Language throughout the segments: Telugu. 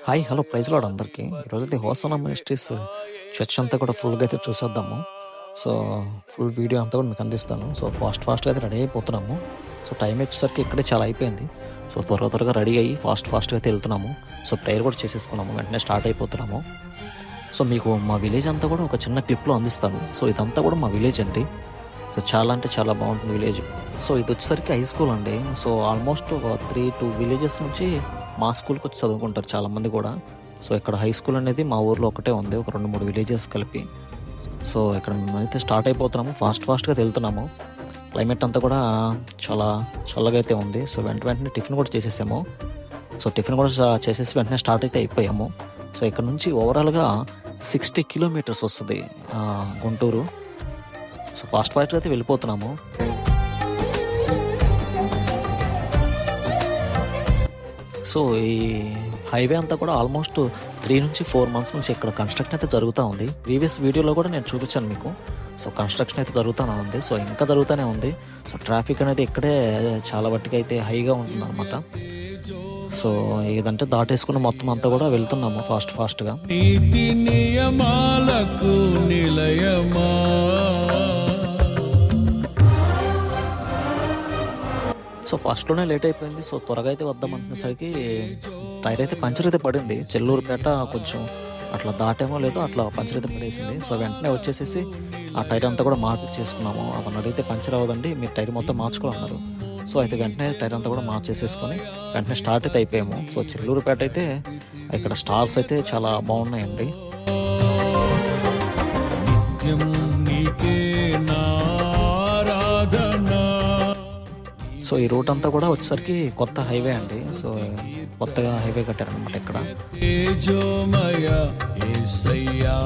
హాయ్ హలో ప్రైజ్ లాడ్ అందరికీ. ఈరోజైతే హోసనా మినిస్ట్రీస్ చర్చ్ అంతా కూడా ఫుల్గా అయితే చూసేద్దాము. సో ఫుల్ వీడియో అంతా కూడా మీకు అందిస్తాను. సో ఫాస్ట్గా అయితే రెడీ అయిపోతున్నాము. సో టైం వచ్చేసరికి ఇక్కడే చాలా అయిపోయింది. సో త్వరగా రెడీ అయ్యి ఫాస్ట్గా అయితే వెళ్తున్నాము. సో ప్రేయర్ కూడా చేసేసుకున్నాము, వెంటనే స్టార్ట్ అయిపోతున్నాము. సో మీకు మా విలేజ్ అంతా కూడా ఒక చిన్న క్లిప్లో అందిస్తాను. సో ఇదంతా కూడా మా విలేజ్ అండి. సో చాలా అంటే చాలా బాగుంటుంది విలేజ్. సో ఇది వచ్చేసరికి హై స్కూల్ అండి. సో ఆల్మోస్ట్ ఒక 3-2 విలేజెస్ నుంచి మా స్కూల్కి వచ్చి చదువుకుంటారు చాలామంది కూడా. సో ఇక్కడ హై స్కూల్ అనేది మా ఊర్లో ఒకటే ఉంది, ఒక 2-3 విలేజెస్ కలిపి. సో ఇక్కడ మేమైతే స్టార్ట్ అయిపోతున్నాము, ఫాస్ట్గా వెళ్తున్నాము. క్లైమేట్ అంతా కూడా చాలా చల్లగా అయితే ఉంది. సో వెంటనే టిఫిన్ కూడా చేసేసాము. సో టిఫిన్ కూడా చేసేసి వెంటనే స్టార్ట్ అయితే అయిపోయాము. సో ఇక్కడ నుంచి ఓవరాల్గా 60 కిలోమీటర్స్ వస్తుంది గుంటూరు. సో ఫాస్ట్గా అయితే వెళ్ళిపోతున్నాము. సో ఈ హైవే అంతా కూడా ఆల్మోస్ట్ 3-4 మంత్స్ నుంచి ఇక్కడ కన్స్ట్రక్షన్ అయితే జరుగుతూ ఉంది. ప్రీవియస్ వీడియోలో కూడా నేను చూపించాను మీకు. సో కన్స్ట్రక్షన్ అయితే జరుగుతూనే ఉంది. సో ఇంకా జరుగుతూనే ఉంది. సో ట్రాఫిక్ అనేది ఇక్కడే చాలా వట్టిగా అయితే హైగా ఉంటుంది అనమాట. సో ఇదంటే దాటేసుకుని మొత్తం అంతా కూడా వెళ్తున్నాము ఫాస్ట్గా. నీతి నియమాలకు నిలయమా, సో ఫస్ట్లోనే లేట్ అయిపోయింది. సో త్వరగా అయితే వద్దామనుకునేసరికి టైర్ అయితే పంచర్ అయితే పడింది. చెల్లూరుపేట కొంచెం అట్లా దాటేమో లేదో అట్లా పంచర్ అయితే పడేసింది. సో వెంటనే వచ్చేసేసి ఆ టైర్ అంతా కూడా మార్చేసుకున్నాము. అతను అడిగితే పంచర్ అవ్వదండి, మీరు టైర్ మొత్తం మార్చుకోవాలన్నారు. సో అయితే వెంటనే టైర్ అంతా కూడా మార్చేసేసుకొని వెంటనే స్టార్ట్ అయితే అయిపోయాము. సో చెల్లూరుపేట అయితే ఇక్కడ స్టార్స్ అయితే చాలా బాగున్నాయండి. నిత్యం నీకే నారాధనా. సో ఈ రూట్ అంతా కూడా వచ్చేసరికి కొత్త హైవే అండి. సో కొత్తగా హైవే కట్టారనమాట ఇక్కడ. తేజోమయ యేసయ్యా,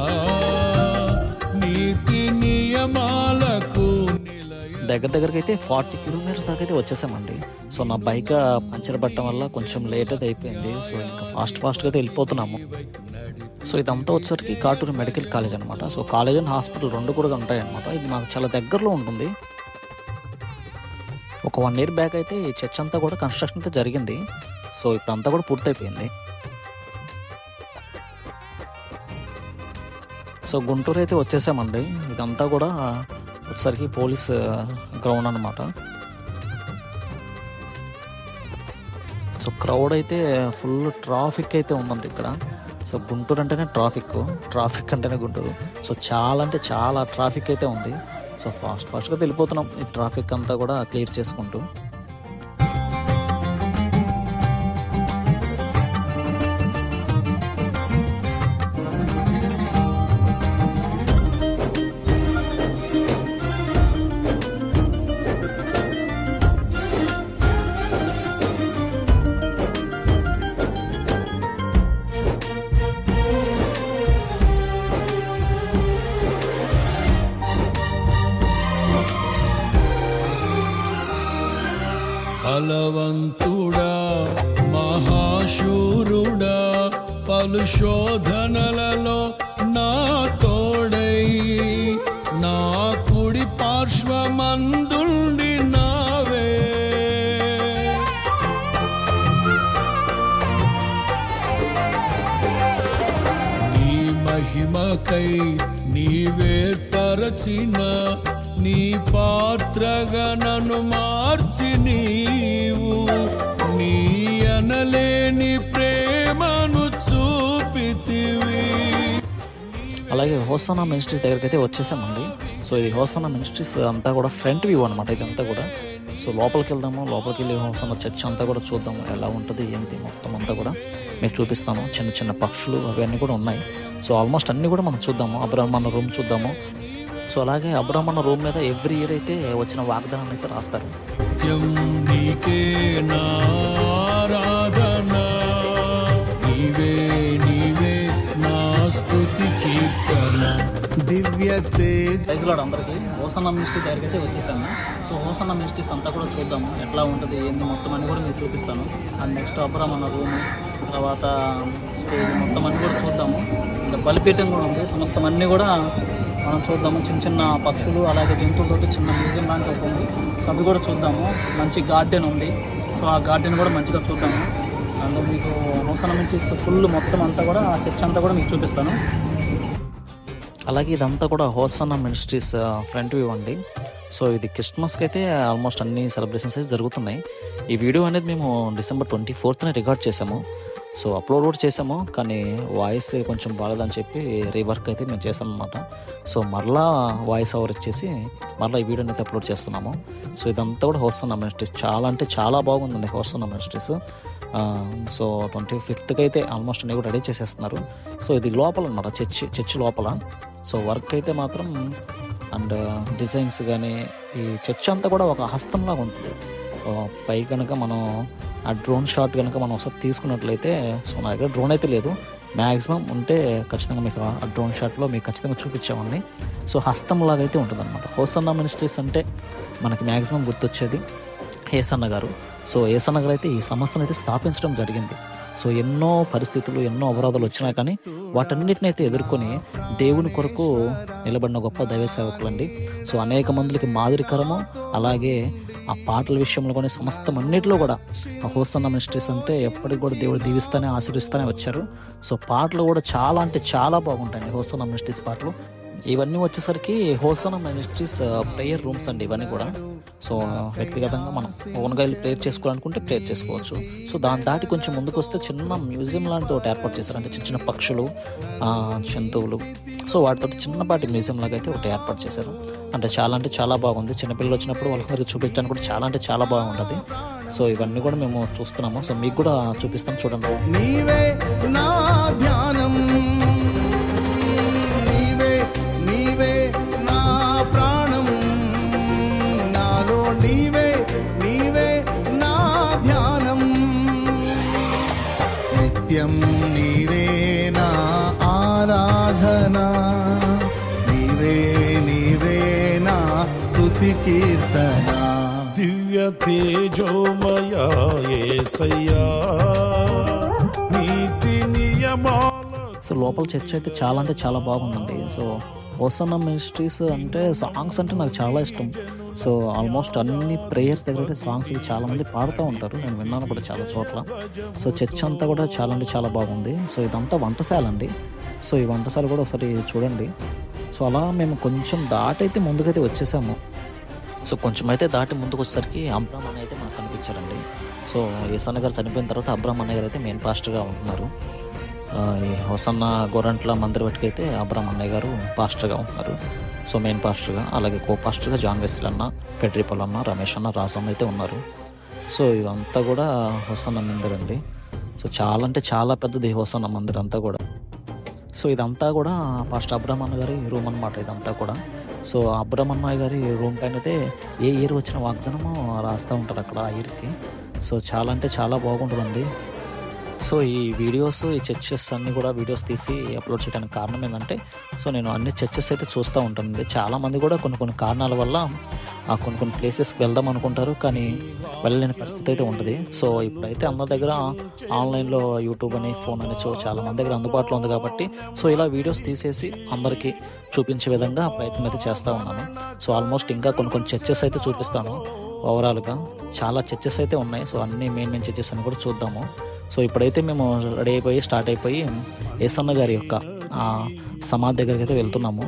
నీతి నియమాలకు దగ్గరికి అయితే 40 కిలోమీటర్స్ దాకా అయితే వచ్చేసామండి. సో నా బైక్ పంచర్ పట్టడం వల్ల కొంచెం లేట్ అయితే అయిపోయింది. సో ఇంకా ఫాస్ట్గా అయితే వెళ్ళిపోతున్నాము. సో ఇదంతా వచ్చేసరికి కాటూరు మెడికల్ కాలేజ్ అనమాట. సో కాలేజ్ అండ్ హాస్పిటల్ 2 కూడా ఉంటాయి అనమాట. ఇది మాకు చాలా దగ్గరలో ఉంటుంది. ఒక 1 year బ్యాక్ అయితే ఈ చర్చ్ అంతా కూడా కన్స్ట్రక్షన్ అయితే జరిగింది. సో ఇప్పుడు అంతా కూడా పూర్తయిపోయింది. సో గుంటూరు అయితే వచ్చేసామండి. ఇదంతా కూడా వచ్చేసరికి పోలీస్ గ్రౌండ్ అనమాట. సో క్రౌడ్ అయితే ఫుల్ ట్రాఫిక్ అయితే ఉందండి ఇక్కడ. సో గుంటూరు అంటేనే ట్రాఫిక్ అంటేనే గుంటూరు. సో చాలా అంటే చాలా ట్రాఫిక్ అయితే ఉంది. సో ఫాస్ట్గా వెళ్ళిపోతున్నాం ఈ ట్రాఫిక్ అంతా కూడా క్లియర్ చేసుకుంటూ. బలవంతుడా మహాశూరుడా, పలు శోధనలలో నా తోడై, నా కుడి పార్శ్వమందుండి నావే. నీ మహిమకై నీవేర్పరచిన నీ పాత్రగా నన్ను మార్చి నీవు నీ అనలేని ప్రేమను చూపితివి. అలాగే హోసనా మినిస్ట్రీస్ దగ్గరికి అయితే వచ్చేసామండి. సో ఇది హోసనా మినిస్ట్రీస్ అంతా కూడా ఫ్రంట్ వ్యూ అనమాట ఇదంతా కూడా. సో లోపలికి వెళ్దాము, లోపలికి వెళ్ళి హోసనా చర్చ్ అంతా కూడా చూద్దాము ఎలా ఉంటుంది ఏంటి మొత్తం అంతా కూడా మీకు చూపిస్తాను. చిన్న పక్షులు అవన్నీ కూడా ఉన్నాయి. సో ఆల్మోస్ట్ అన్నీ కూడా మనం చూద్దాము. అబ్రహ్మన్న రూమ్ చూద్దాము. సో అలాగే అబ్రహ్మన్న రూమ్ మీద ఎవ్రీ ఇయర్ అయితే వచ్చిన వాగ్దానాన్ని అయితే రాస్తారు. నీకే నారాధనా, నీవే నా స్తుతి కీర్తన. ప్రైజ్ లార్డ్ అందరికీ. హోసన్నా మినిస్ట్రీ దగ్గరికి అయితే వచ్చేసాము. సో హోసన్నా మినిస్ట్రీస్ అంతా కూడా చూద్దాము ఎట్లా ఉంటుంది ఏంది మొత్తం అన్ని కూడా మీకు చూపిస్తాను. అండ్ నెక్స్ట్ అబ్రహ్మన్న రూము, తర్వాత స్టేజ్ మొత్తం అన్ని కూడా చూద్దాము. ఇంకా బలిపీఠం కూడా ఉంది. సమస్తం అన్నీ కూడా మనం చూద్దాము. చిన్న పక్షులు అలాగే జంతువులతో చిన్న మ్యూజియం లాంటి ఒకటి ఉంది. సో అవి కూడా చూద్దాము. మంచి గార్డెన్ ఉంది. సో ఆ గార్డెన్ కూడా మంచిగా చూద్దాము. అండ్ మీకు హోసన్నా మినిస్ట్రీస్ ఫుల్ మొత్తం అంతా కూడా చర్చ్ అంతా కూడా మీకు చూపిస్తాను. అలాగే ఇదంతా కూడా హోసన్నా మినిస్ట్రీస్ ఫ్రంట్ వ్యూ అండి. సో ఇది క్రిస్మస్కి అయితే ఆల్మోస్ట్ అన్ని సెలబ్రేషన్స్ అయితే జరుగుతున్నాయి. ఈ వీడియో అనేది మేము December 24th రికార్డ్ చేసాము. సో అప్లోడ్ కూడా చేసాము, కానీ వాయిస్ కొంచెం బాగాలేదని చెప్పి రీవర్క్ అయితే మేము చేసాం అనమాట. సో మరలా వాయిస్ ఓవర్ ఇచ్చేసి మరలా ఈ వీడియోని అయితే అప్లోడ్ చేస్తున్నాము. సో ఇదంతా కూడా హోసన్నా మినిస్ట్రీస్ చాలా అంటే చాలా బాగుందండి హోసన్నా మినిస్ట్రీస్. సో 25th అయితే ఆల్మోస్ట్ అన్నీ కూడా రెడీ చేసేస్తున్నారు. సో ఇది లోపల అనమాట, చర్చ్ లోపల. సో వర్క్ అయితే మాత్రం అండ్ డిజైన్స్ కానీ ఈ చర్చ్ అంతా కూడా ఒక హస్తంలాగా ఉంటుంది. పై కనుక మనం ఆ డ్రోన్ షాట్ కనుక మనం ఒకసారి తీసుకున్నట్లయితే, సో నా దగ్గర డ్రోన్ అయితే లేదు, మ్యాక్సిమం ఉంటే ఖచ్చితంగా మీకు ఆ డ్రోన్ షాట్లో మీకు ఖచ్చితంగా చూపించామండి. సో హస్తంలాగా అయితే ఉంటుంది అనమాట. హోసన్నా మినిస్ట్రీస్ అంటే మనకి మ్యాక్సిమం గుర్తొచ్చేది ఏసన్న గారు. సో ఏసన్న గారు అయితే ఈ సంస్థను అయితే స్థాపించడం జరిగింది. సో ఎన్నో పరిస్థితులు, ఎన్నో అపరాధాలు వచ్చినా కానీ వాటన్నిటిని అయితే ఎదుర్కొని దేవుని కొరకు నిలబడిన గొప్ప దైవ సేవకులండి. సో అనేక మందికి మాదిరికరము. అలాగే ఆ పాటల విషయంలో కానీ సమస్తం అన్నిటిలో కూడా ఆ హోసన్నా మినిస్ట్రీస్ అంటే ఎప్పటికి కూడా దేవుడు దీవిస్తానే ఆశీర్విస్తానే వచ్చారు. సో పాటలు కూడా చాలా అంటే చాలా బాగుంటాయండి హోసన్నా మినిస్ట్రీస్ పాటలు. ఇవన్నీ వచ్చేసరికి హోసన్నా మినిస్ట్రీస్ ప్రేయర్ రూమ్స్ అండి ఇవన్నీ కూడా. సో వ్యక్తిగతంగా మనం ఓన్గా వెళ్ళి ప్రేయర్ చేసుకోవాలనుకుంటే ప్రేయర్ చేసుకోవచ్చు. సో దాని దాటి కొంచెం ముందుకు వస్తే చిన్న మ్యూజియం లాంటి ఒకటి ఏర్పాటు చేశారు. అంటే చిన్న చిన్న పక్షులు, జంతువులు, సో వాటితో చిన్నపాటి మ్యూజియం లాగా అయితే ఒకటి ఏర్పాటు చేశారు. అంటే చాలా బాగుంది. చిన్నపిల్లలు వచ్చినప్పుడు వాళ్ళకి చూపించడానికి కూడా చాలా అంటే చాలా బాగుంటుంది. సో ఇవన్నీ కూడా మేము చూస్తున్నాము. సో మీకు కూడా చూపిస్తాం, చూడండి. నీవే నా ధ్యానం, నీవే నా ప్రాణం, నాలో నీవే నా ధ్యానం, నిత్యం నీవే నా ఆరాధన, నీవే నా స్తుతి కీర్తన. దివ్య తేజోమయ యేసయ్యా నీతి నియమాల. సో లోపల చర్చ్ అయితే చాలా అంటే చాలా బాగుందండి. సో హోసన్నా మినిస్ట్రీస్ అంటే సాంగ్స్ అంటే నాకు చాలా ఇష్టం. సో ఆల్మోస్ట్ అన్ని ప్రేయర్స్ దగ్గర అయితే సాంగ్స్ చాలామంది పాడుతూ ఉంటారు, నేను విన్నాను కూడా చాలా చోట్ల. సో చర్చ్ అంతా కూడా చాలా అంటే చాలా బాగుంది. సో ఇదంతా వంటశాల అండి. సో ఈ వంటశాల కూడా ఒకసారి చూడండి. సో అలా మేము కొంచెం దాటైతే ముందుకైతే వచ్చేసాము. సో కొంచెం అయితే దాటి ముందుకు వచ్చేసరికి అబ్రామ్ అన్నయ్య అయితే మనకు కనిపించారండి. సో ఏసన్న గారు చనిపోయిన తర్వాత అబ్రామ్ అన్నయ్య గారు అయితే మెయిన్ పాస్టర్గా ఉంటున్నారు. ఈ హోసన్నా గోరంట్ల మందిరవటికి అయితే అబ్రామ్ అన్నయ్య గారు పాస్టర్గా ఉంటున్నారు. సో మెయిన్ పాస్టర్గా, అలాగే కో పాస్టర్గా జాన్ వెస్లీ అన్న, ఫెడ్రిపల్ అన్న, రమేష్ అన్న, రాజన్న అయితే ఉన్నారు. సో ఇదంతా కూడా హోసన్నా మందిర్ అండి. సో చాలా అంటే చాలా పెద్దది హోసన్నా మందిర్ అంతా కూడా. సో ఇదంతా కూడా పాస్టర్ అబ్రామ్ అన్న గారి రూమ్ అనమాట ఇదంతా కూడా. సో అబ్రామ్ అన్నయ్య గారి రూమ్ పైన అయితే ఏ ఇయర్ వచ్చిన వాగ్దానమో రాస్తూ ఉంటారు అక్కడ ఆ ఇయర్కి. సో చాలా అంటే చాలా బాగుంటుందండి. సో ఈ వీడియోస్, ఈ చర్చెస్ అన్నీ కూడా వీడియోస్ తీసి అప్లోడ్ చేయడానికి కారణం ఏంటంటే, సో నేను అన్ని చర్చెస్ అయితే చూస్తూ ఉంటానండి. చాలామంది కూడా కొన్ని కారణాల వల్ల కొన్ని ప్లేసెస్కి వెళ్దాం అనుకుంటారు, కానీ వెళ్ళలేని పరిస్థితి అయితే ఉంటుంది. సో ఇప్పుడైతే అందరి దగ్గర ఆన్లైన్లో యూట్యూబ్ అని, ఫోన్ అని, సో చాలా మంది దగ్గర అందుబాటులో ఉంది కాబట్టి సో ఇలా వీడియోస్ తీసేసి అందరికీ చూపించే విధంగా ప్రయత్నం అయితే చేస్తూ ఉన్నాను. సో ఆల్మోస్ట్ ఇంకా కొన్ని చర్చెస్ అయితే చూపిస్తాను. ఓవరాల్గా చాలా చర్చెస్ అయితే ఉన్నాయి. సో అన్ని మెయిన్ చర్చెస్ అని కూడా చూద్దాము. సో ఇప్పుడైతే మేము రెడీ అయిపోయి స్టార్ట్ అయిపోయి ఏసన్న గారి యొక్క సమాధి దగ్గరికి అయితే వెళ్తున్నాము.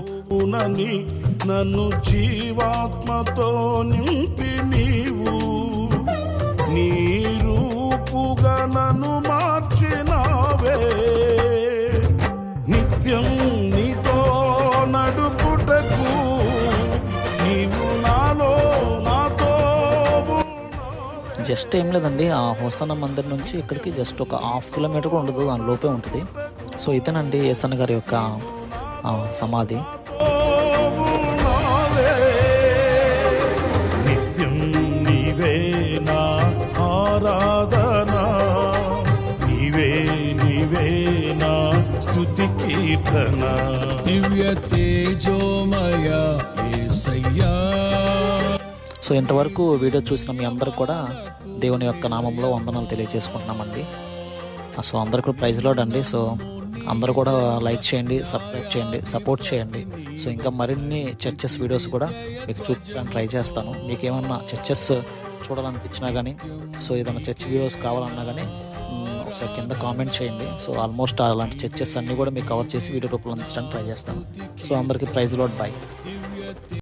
నన్ను జీవాత్మతో నింపి నీవు నీ రూపుగా నన్ను మార్చినావే, నిత్యం నీతో నడుపుటకు నీవు నాలో నాతో. జస్ట్ ఏం లేదండి, ఆ హోసన్నా మందిర్ నుంచి ఇక్కడికి జస్ట్ ఒక 1/2 కిలోమీటర్ కూడా ఉండదు, దాని లోపే ఉంటుంది. సో ఇతనండి ఏసన్న గారి యొక్క సమాధి. నిత్యం నీవే నా ఆరాధన, నీవే నా స్తుతి కీర్తన. దివ్య తేజోమయ యేసయ్యా. సో ఇంతవరకు వీడియో చూసిన మీ అందరూ కూడా దేవుని యొక్క నామంలో వందనాలు తెలియజేసుకుంటున్నామండి. సో అందరికీ ప్రైజ్ లార్డ్ అండి. సో అందరూ కూడా లైక్ చేయండి, సబ్స్క్రైబ్ చేయండి, సపోర్ట్ చేయండి. సో ఇంకా మరిన్ని చర్చెస్ వీడియోస్ కూడా మీకు చూపించడానికి ట్రై చేస్తాను. మీకు ఏమన్నా చర్చెస్ చూడాలనిపించినా కానీ, సో ఏదైనా చర్చ్ వీడియోస్ కావాలన్నా కానీ ఒకసారి కింద కామెంట్ చేయండి. సో ఆల్మోస్ట్ అలాంటి చర్చెస్ అన్నీ కూడా మీకు కవర్ చేసి వీడియో రూపంలో అందించడానికి ట్రై చేస్తాను. సో అందరికీ ప్రైజ్ లార్డ్, బై.